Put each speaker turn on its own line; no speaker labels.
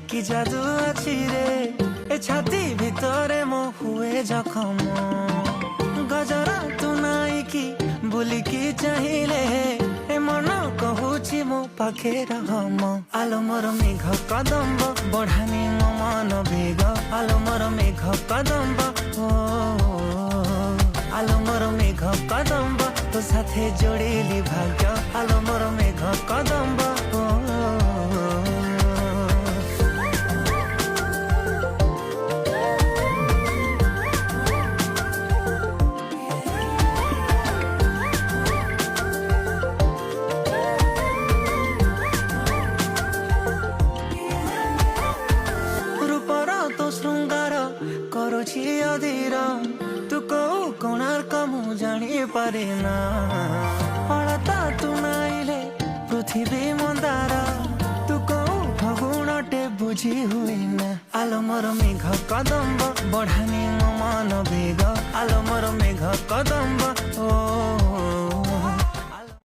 কি জাদু আছে রে এ ছাতি ভিতরে মো হুয়ে জখম গজরা তু নাই কি বুলিকি চাহিলে এ মন কহুছি মো পাখে রহম আলো মোর মেঘ কদম্ব বঢ়ানি মো মন বেগ আলো মোর মেঘ কদম্ব ও আলো মোর মেঘ কদম্ব তো সাথে যোড়িলি ভাগ্য আলো মোর মেঘ কদম্ব ও ଶୃଙ୍ଗାର କରୁଛି ଅଧୀର ତୁ କୋଉ କୋଣାର୍କ ମୁଁ ଜାଣିପାରେ ନା ଅଳତା ତୁ ନାଇଲେ ପୃଥିବୀ ମନ୍ଦାର ତୁ କୋଉ ଫଗୁଣଟେ ବୁଝି ହୁଏ ନା ଆଲୋ ମୋର ମେଘ କଦମ୍ବ ବଢ଼ାନି ମୋ